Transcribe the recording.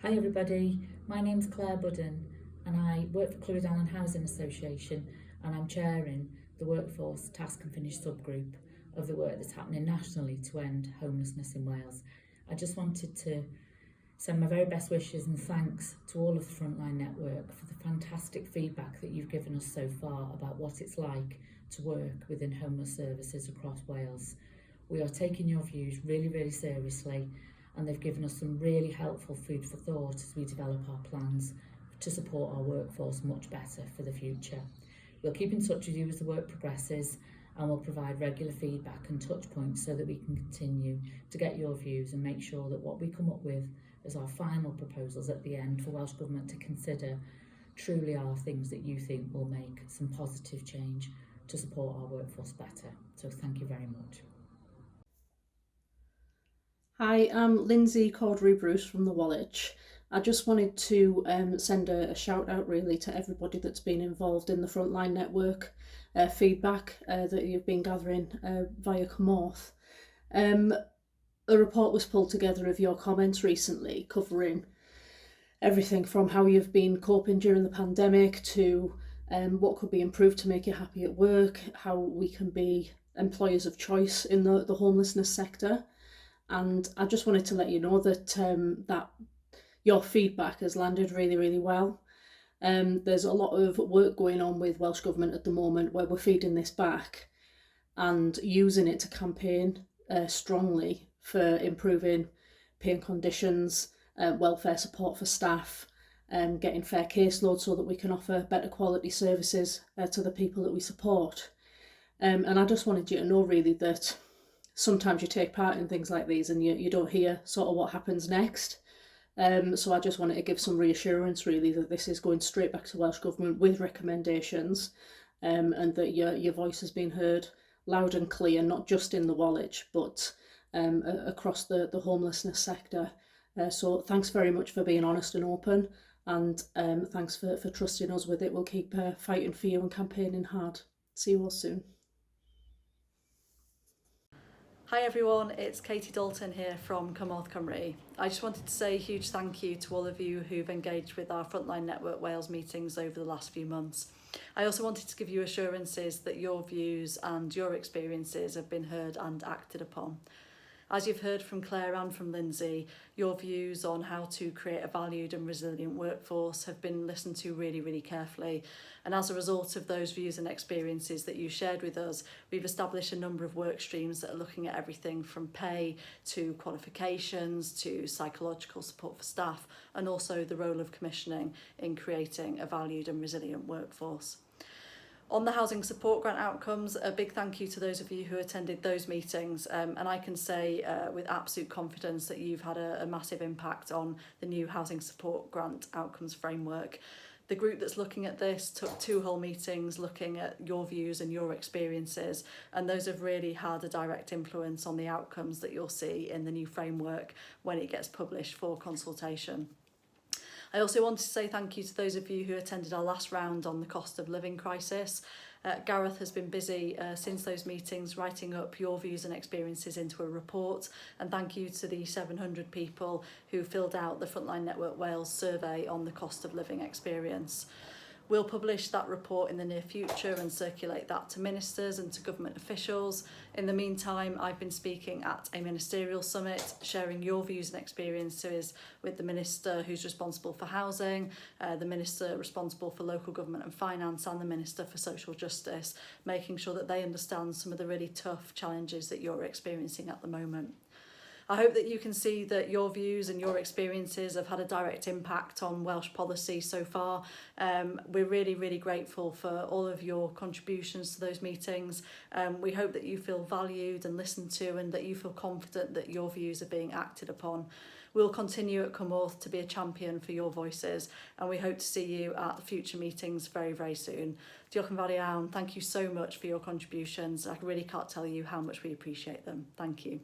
Hi everybody, my name's Budden and I work for Clwyd Housing Association and I'm chairing the Workforce Task and Finish subgroup of the work that's happening nationally to end homelessness in Wales. I just wanted to send my very best wishes and thanks to all of the Frontline Network for the fantastic feedback that you've given us so far about what it's like to work within homeless services across Wales. We are taking your views really seriously, and they've given us some really helpful food for thought as we develop our plans to support our workforce much better for the future. We'll keep in touch with you as the work progresses, and we'll provide regular feedback and touch points so that we can continue to get your views and make sure that what we come up with as our final proposals at the end for Welsh Government to consider truly are things that you think will make some positive change to support our workforce better. So thank you very much. Hi, I'm Lindsey Bruce from the Woolwich. I just wanted to send a shout out really to everybody that's been involved in the Frontline Network feedback that you've been gathering via Cymorth. A report was pulled together of your comments recently covering everything from how you've been coping during the pandemic to what could be improved to make you happy at work, how we can be employers of choice in the homelessness sector. And I just wanted to let you know that that your feedback has landed really well. There's a lot of work going on with Welsh Government at the moment where we're feeding this back and using it to campaign strongly for improving pay and conditions, welfare support for staff, getting fair caseload so that we can offer better quality services to the people that we support. And I just wanted you to know really that sometimes you take part in things like these and you don't hear sort of what happens next. So I just wanted to give some reassurance really that this is going straight back to Welsh Government with recommendations, and that your voice has been heard loud and clear, not just in the Woolwich but across the homelessness sector. So thanks very much for being honest and open, and thanks for trusting us with it. We'll keep fighting for you and campaigning hard. See you all soon. Hi everyone, it's Katie Dalton here from Cymorth Cymru. I just wanted to say a huge thank you to all of you who've engaged with our Frontline Network Wales meetings over the last few months. I also wanted to give you assurances that your views and your experiences have been heard and acted upon. As you've heard from Claire and from Lindsey, your views on how to create a valued and resilient workforce have been listened to really carefully. And as a result of those views and experiences that you shared with us, we've established a number of work streams that are looking at everything from pay to qualifications to psychological support for staff, and also the role of commissioning in creating a valued and resilient workforce. On the housing support grant outcomes, a big thank you to those of you who attended those meetings, and I can say with absolute confidence that you've had a massive impact on the new housing support grant outcomes framework. The group that's looking at this took 2 whole meetings looking at your views and your experiences, and those have really had a direct influence on the outcomes that you'll see in the new framework when it gets published for consultation. I also want to say thank you to those of you who attended our last round on the cost of living crisis. Gareth has been busy since those meetings writing up your views and experiences into a report, and thank you to the 700 people who filled out the Frontline Network Wales survey on the cost of living experience. We'll publish that report in the near future and circulate that to ministers and to government officials. In the meantime, I've been speaking at a ministerial summit, sharing your views and experiences with the Minister who's responsible for housing, the Minister responsible for local government and finance, and the Minister for social justice, making sure that they understand some of the really tough challenges that you're experiencing at the moment. I hope that you can see that your views and your experiences have had a direct impact on Welsh policy so far. We're really grateful for all of your contributions to those meetings. We hope that you feel valued and listened to, and that you feel confident that your views are being acted upon. We'll continue at Cymorth to be a champion for your voices, and we hope to see you at future meetings very soon. Diolch yn fawr iawn. Thank you so much for your contributions. I really can't tell you how much we appreciate them. Thank you.